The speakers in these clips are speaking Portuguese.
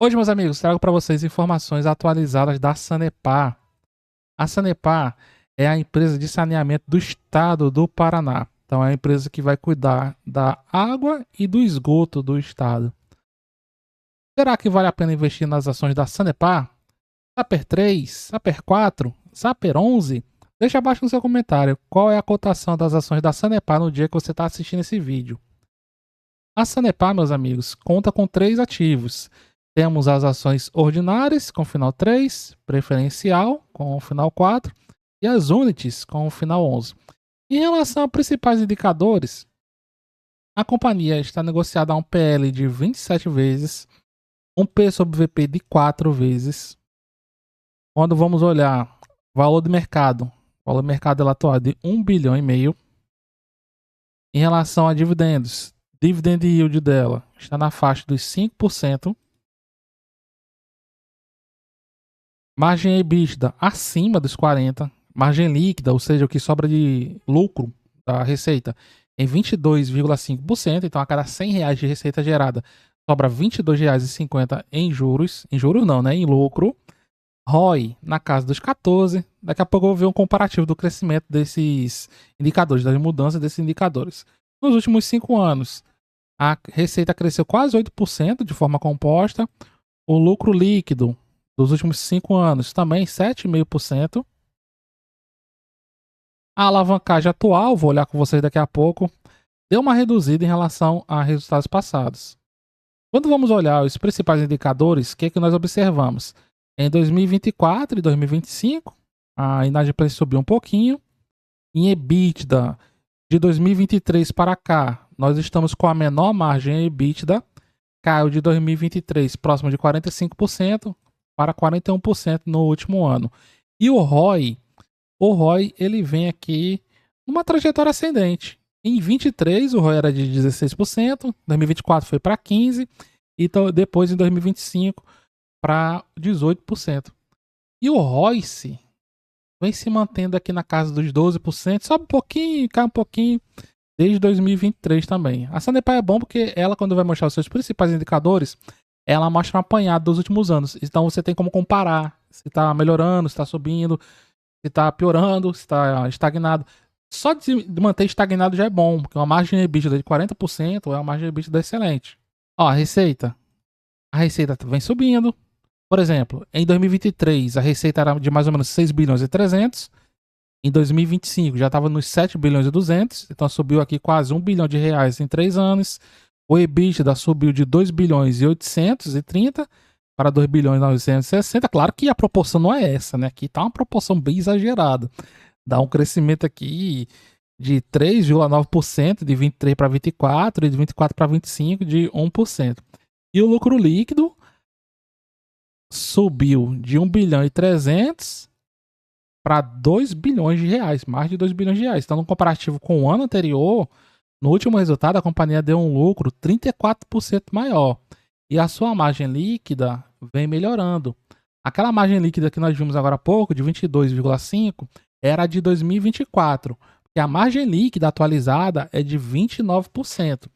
Hoje, meus amigos, trago para vocês informações atualizadas da Sanepar. A Sanepar é a empresa de saneamento do estado do Paraná. Então, é a empresa que vai cuidar da água e do esgoto do estado. Será que vale a pena investir nas ações da Sanepar? Saper 3, Saper 4, Saper 11? Deixa abaixo no seu comentário qual é a cotação das ações da Sanepar no dia que você está assistindo esse vídeo. A Sanepar, meus amigos, conta com 3 ativos. Temos as ações ordinárias com final 3, preferencial com o final 4 e as Unities com o final 11. Em relação a principais indicadores, a companhia está negociada a um PL de 27 vezes, um P sobre VP de 4 vezes. Quando vamos olhar valor de mercado, o valor de mercado atual é de 1,5 bilhão. Em relação a dividendos, dividend yield dela está na faixa dos 5%. Margem EBITDA acima dos 40%. Margem líquida, ou seja, o que sobra de lucro da receita, em 22,5%. Então, a cada R$ 100 de receita gerada, sobra R$ 22,50 em juros. Em juros não, né? Em lucro. ROI na casa dos 14%. Daqui a pouco eu vou ver um comparativo do crescimento desses indicadores, das mudanças desses indicadores. Nos últimos 5 anos, a receita cresceu quase 8% de forma composta. O lucro líquido dos últimos 5 anos também 7,5%. A alavancagem atual, vou olhar com vocês daqui a pouco, deu uma reduzida em relação a resultados passados. Quando vamos olhar os principais indicadores, o que é que nós observamos? Em 2024 e 2025, a inadimplência subiu um pouquinho. Em EBITDA, de 2023 para cá, nós estamos com a menor margem EBITDA. Caiu de 2023 próximo de 45% para 41% no último ano. E o ROI ele vem aqui numa trajetória ascendente. Em 23 o ROI era de 16%, em 2024 foi para 15% e depois em 2025 para 18%. E o ROIC vem se mantendo aqui na casa dos 12%, sobe um pouquinho, cai um pouquinho, desde 2023 também. A Sanepar é bom porque ela, quando vai mostrar os seus principais indicadores, ela mostra um apanhado dos últimos anos. Então você tem como comparar se está melhorando, se está subindo, se está piorando, se está estagnado. Só de manter estagnado já é bom, porque uma margem de EBITDA de 40% é uma margem de EBITDA excelente. Ó, a receita. A receita vem subindo. Por exemplo, em 2023 a receita era de mais ou menos 6 bilhões e 300. Em 2025 já estava nos 7 bilhões e 200. Então subiu aqui quase 1 bilhão de reais em 3 anos. O EBITDA subiu de 2 bilhões e 830 para 2 bilhões e 960. Claro que a proporção não é essa, né? Aqui está uma proporção bem exagerada. Dá um crescimento aqui de 3,9%, de 23 para 24, e de 24 para 25, de 1%. E o lucro líquido subiu de 1 bilhão e 300 para 2 bilhões de reais, mais de 2 bilhões de reais. Então, no comparativo com o ano anterior, no último resultado, a companhia deu um lucro 34% maior. E a sua margem líquida vem melhorando. Aquela margem líquida que nós vimos agora há pouco, de 22,5%, era de 2024. E a margem líquida atualizada é de 29%.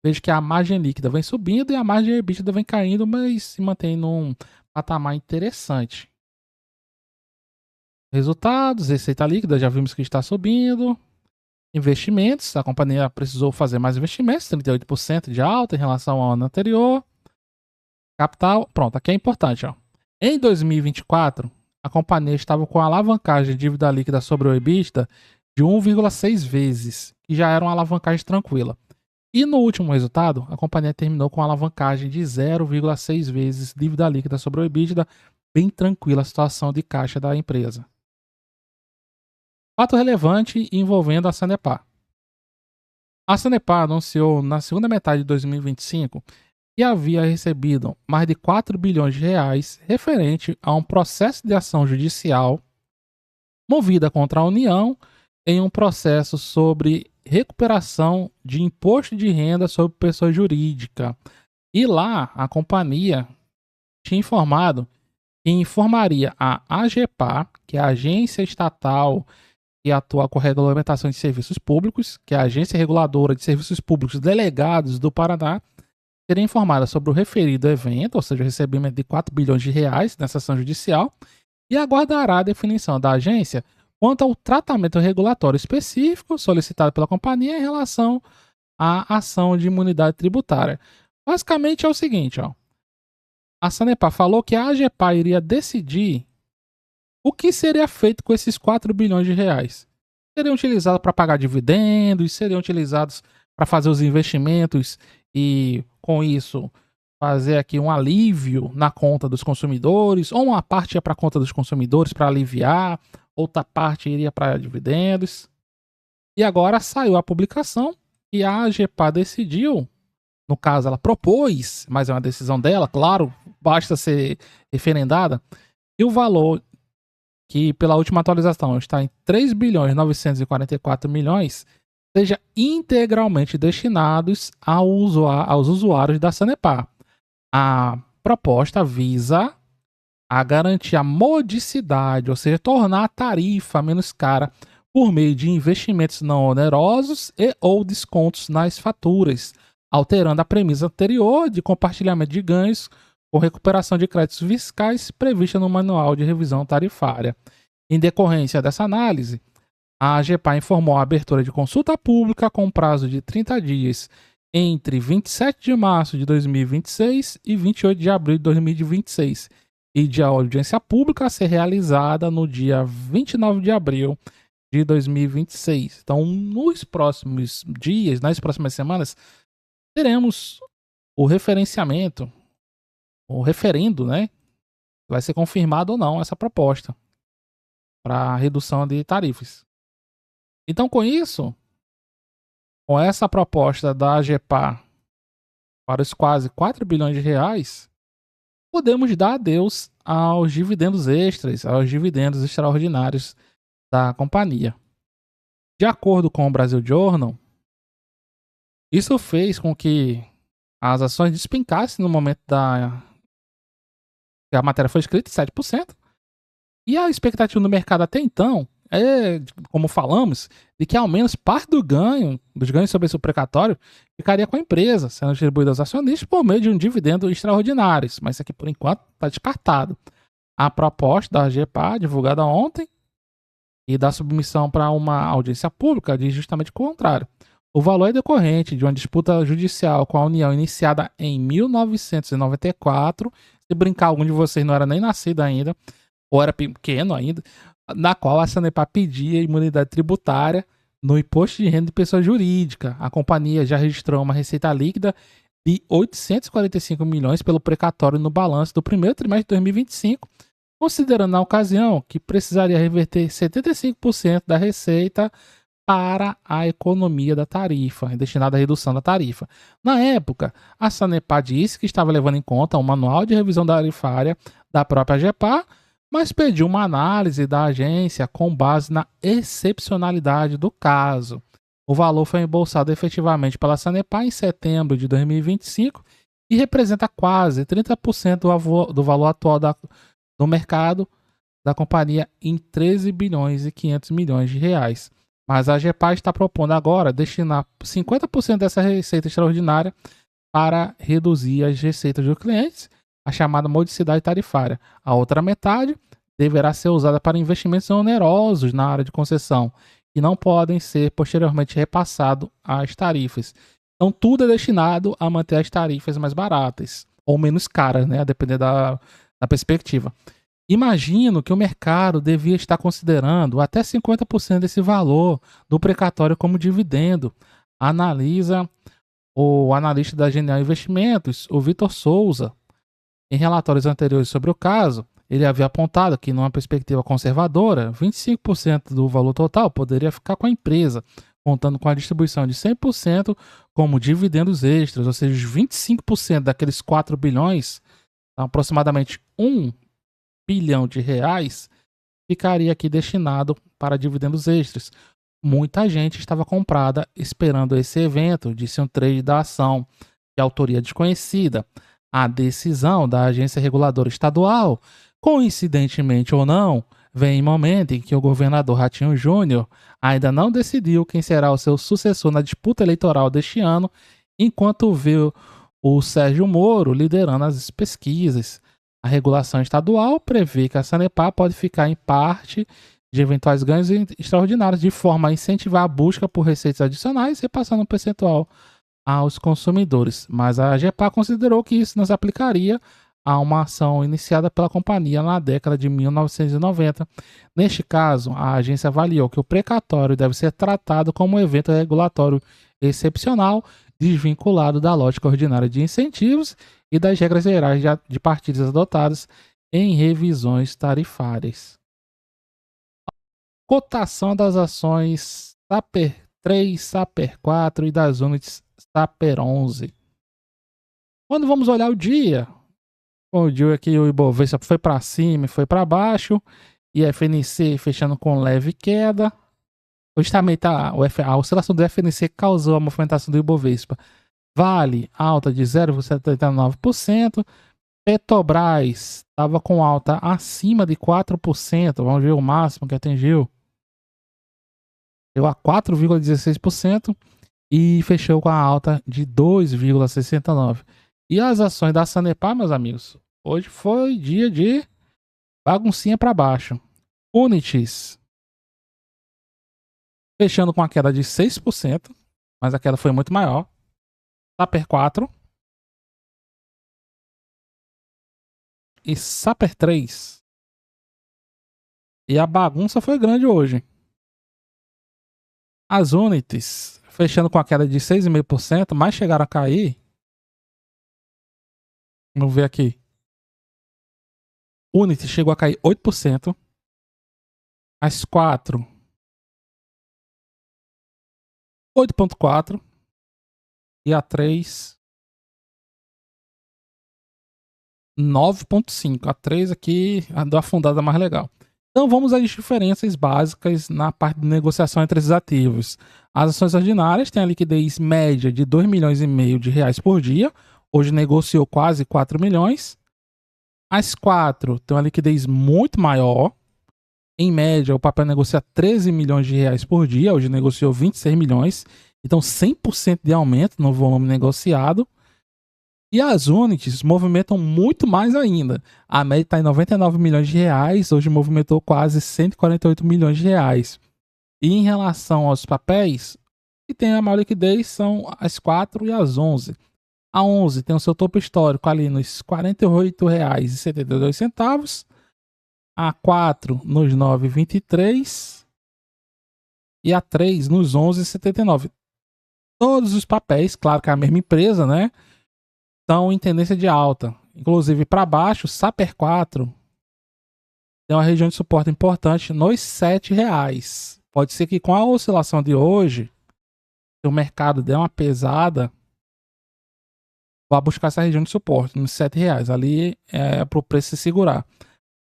Veja que a margem líquida vem subindo e a margem EBITDA vem caindo, mas se mantém num patamar interessante. Resultados, receita líquida, já vimos que está subindo. Investimentos, a companhia precisou fazer mais investimentos, 38% de alta em relação ao ano anterior. Capital, pronto, aqui é importante. Ó. Em 2024, a companhia estava com a alavancagem de dívida líquida sobre o EBITDA de 1,6 vezes, que já era uma alavancagem tranquila. E no último resultado, a companhia terminou com a alavancagem de 0,6 vezes dívida líquida sobre o EBITDA, bem tranquila a situação de caixa da empresa. Fato relevante envolvendo a Sanepar. A Sanepar anunciou na segunda metade de 2025 que havia recebido mais de 4 bilhões de reais referente a um processo de ação judicial movida contra a União em um processo sobre recuperação de imposto de renda sobre pessoa jurídica. E lá a companhia tinha informado que informaria a AGEPAR, que é a Agência Estatal que atua com a regulamentação de serviços públicos, que é a Agência Reguladora de Serviços Públicos Delegados do Paraná, seria informada sobre o referido evento, ou seja, o recebimento de 4 bilhões de reais nessa ação judicial, e aguardará a definição da agência quanto ao tratamento regulatório específico solicitado pela companhia em relação à ação de imunidade tributária. Basicamente é o seguinte, ó. A Sanepar falou que a AGEPAR iria decidir o que seria feito com esses 4 bilhões de reais. Seriam utilizados para pagar dividendos, seriam utilizados para fazer os investimentos e, com isso, fazer aqui um alívio na conta dos consumidores, ou uma parte ia para a conta dos consumidores para aliviar, outra parte iria para dividendos. E agora saiu a publicação e a AGEPAR decidiu, no caso ela propôs, mas é uma decisão dela, claro, basta ser referendada, e o valor que pela última atualização está em 3 bilhões 944 milhões, seja integralmente destinados aos usuários da Sanepar. A proposta visa a garantir a modicidade, ou seja, tornar a tarifa menos cara por meio de investimentos não onerosos e ou descontos nas faturas, alterando a premissa anterior de compartilhamento de ganhos com recuperação de créditos fiscais prevista no Manual de Revisão Tarifária. Em decorrência dessa análise, a AGEPAR informou a abertura de consulta pública com prazo de 30 dias entre 27 de março de 2026 e 28 de abril de 2026, e de audiência pública a ser realizada no dia 29 de abril de 2026. Então, nos próximos dias, nas próximas semanas, teremos o referenciamento, o referendo, né? Vai ser confirmado ou não essa proposta para redução de tarifas. Então, com isso, com essa proposta da AGEPAR para os quase 4 bilhões de reais, podemos dar adeus aos dividendos extras, aos dividendos extraordinários da companhia. De acordo com o Brasil Journal, isso fez com que as ações despencassem no momento que a matéria foi escrita, 7%. E a expectativa no mercado até então é, como falamos, de que ao menos parte dos ganhos sobre esse precatório, ficaria com a empresa, sendo distribuída aos acionistas por meio de um dividendo extraordinário. Mas isso aqui, por enquanto, está descartado. A proposta da AGEPAR, divulgada ontem, e da submissão para uma audiência pública, diz justamente o contrário. O valor é decorrente de uma disputa judicial com a União iniciada em 1994. Se brincar, algum de vocês não era nem nascido ainda, ou era pequeno ainda, na qual a Sanepar pedia imunidade tributária no imposto de renda de pessoa jurídica. A companhia já registrou uma receita líquida de 845 milhões pelo precatório no balanço do primeiro trimestre de 2025, considerando na ocasião que precisaria reverter 75% da receita para a economia da tarifa, destinada à redução da tarifa. Na época, a Sanepar disse que estava levando em conta um manual de revisão tarifária da própria AGEPAR, mas pediu uma análise da agência com base na excepcionalidade do caso. O valor foi embolsado efetivamente pela Sanepar em setembro de 2025 e representa quase 30% do valor atual do mercado da companhia em 13 bilhões e 500 milhões de reais. Mas a AGEPAR está propondo agora destinar 50% dessa receita extraordinária para reduzir as receitas dos clientes, a chamada modicidade tarifária. A outra metade deverá ser usada para investimentos onerosos na área de concessão, que não podem ser posteriormente repassados às tarifas. Então, tudo é destinado a manter as tarifas mais baratas, ou menos caras, né? A depender da perspectiva. Imagino que o mercado devia estar considerando até 50% desse valor do precatório como dividendo. Analisa o analista da Genial Investimentos, o Vitor Souza. Em relatórios anteriores sobre o caso, ele havia apontado que, numa perspectiva conservadora, 25% do valor total poderia ficar com a empresa, contando com a distribuição de 100% como dividendos extras, ou seja, os 25% daqueles 4 bilhões, aproximadamente 1 bilhão de reais, ficaria aqui destinado para dividendos extras. Muita gente estava comprada esperando esse evento, disse um trade da ação de autoria desconhecida. A decisão da agência reguladora estadual, coincidentemente ou não, vem em momento em que o governador Ratinho Júnior ainda não decidiu quem será o seu sucessor na disputa eleitoral deste ano, enquanto vê o Sérgio Moro liderando as pesquisas. A regulação estadual prevê que a Sanepar pode ficar em parte de eventuais ganhos extraordinários, de forma a incentivar a busca por receitas adicionais, repassando um percentual aos consumidores. Mas a AGEPAR considerou que isso não se aplicaria a uma ação iniciada pela companhia na década de 1990. Neste caso, a agência avaliou que o precatório deve ser tratado como um evento regulatório excepcional, desvinculado da lógica ordinária de incentivos e das regras gerais de partidas adotadas em revisões tarifárias. Cotação das ações Saper 3, Saper 4 e das unidades Saper 11. Quando vamos olhar o dia aqui o Ibovespa foi para cima e foi para baixo, e a FNC fechando com leve queda. Hoje também a oscilação do FNC causou a movimentação do Ibovespa. Vale, alta de 0,79%. Petrobras estava com alta acima de 4%. Vamos ver o máximo que atingiu. Deu a 4,16% e fechou com a alta de 2,69%. E as ações da Sanepar, meus amigos, hoje foi dia de baguncinha para baixo. Unitis fechando com a queda de 6%, mas a queda foi muito maior. Saper 4 e Saper 3. E a bagunça foi grande hoje. As Unitis fechando com a queda de 6,5%, mas chegaram a cair. Vamos ver aqui. Unity chegou a cair 8%. As 4, 8,4%. E a 3, 9,5%. A 3 aqui, a da afundada mais legal. Então vamos às diferenças básicas na parte de negociação entre esses ativos. As ações ordinárias têm a liquidez média de 2,5 milhões de reais por dia. Hoje negociou quase 4 milhões. As 4 têm uma liquidez muito maior. Em média, o papel negocia 13 milhões de reais por dia. Hoje negociou 26 milhões. Então, 100% de aumento no volume negociado. E as Unities movimentam muito mais ainda. A média está em 99 milhões de reais. Hoje movimentou quase 148 milhões de reais. E em relação aos papéis, que tem a maior liquidez são as 4 e as 11. A 11 tem o seu topo histórico ali nos R$ 48,72. A 4 nos R$ 9,23. E a 3 nos R$ 11,79. Todos os papéis, claro que é a mesma empresa, né? Estão em tendência de alta. Inclusive para baixo, Saper 4 tem uma região de suporte importante nos R$ 7,00. Pode ser que com a oscilação de hoje, se o mercado der uma pesada, vá buscar essa região de suporte nos R$ 7,00. Ali é para o preço se segurar.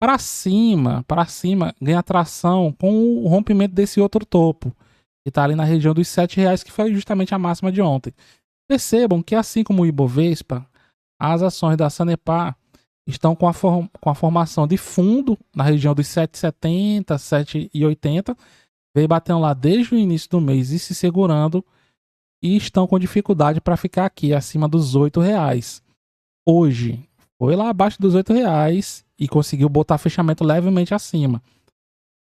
Para cima, ganha tração com o rompimento desse outro topo, que está ali na região dos R$ 7,00, que foi justamente a máxima de ontem. Percebam que, assim como o Ibovespa, as ações da Sanepar estão com a formação de fundo na região dos 7,70, 7,80, veio batendo lá desde o início do mês e se segurando, e estão com dificuldade para ficar aqui acima dos R$ 8,00. Hoje foi lá abaixo dos R$ 8,00 e conseguiu botar fechamento levemente acima.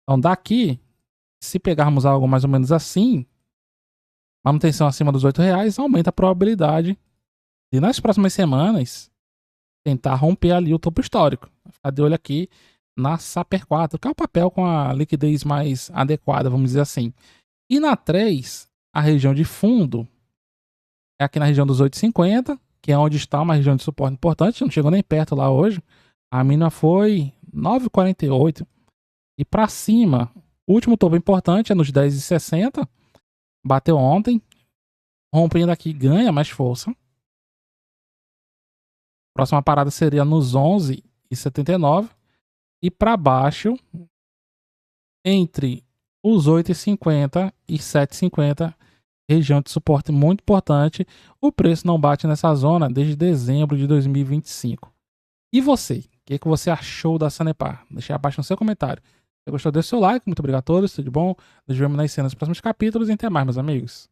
Então daqui, se pegarmos algo mais ou menos assim, manutenção acima dos R$ 8,00, aumenta a probabilidade de nas próximas semanas tentar romper ali o topo histórico. Vou ficar de olho aqui na Saper 4, que é o papel com a liquidez mais adequada, vamos dizer assim. E na 3, a região de fundo é aqui na região dos 8,50, que é onde está uma região de suporte importante. Não chegou nem perto lá hoje. A mínima foi 9,48. E para cima, o último topo importante é nos 10,60. Bateu ontem. Rompendo aqui, ganha mais força. Próxima parada seria nos 11,79. E para baixo, entre os 8,50 e 7,50, região de suporte muito importante. O preço não bate nessa zona desde dezembro de 2025. E você? O que você achou da Sanepar? Deixe abaixo no seu comentário. Se gostou, deixe seu like. Muito obrigado a todos. Tudo de bom. Nos vemos nas cenas dos próximos capítulos. E até mais, meus amigos.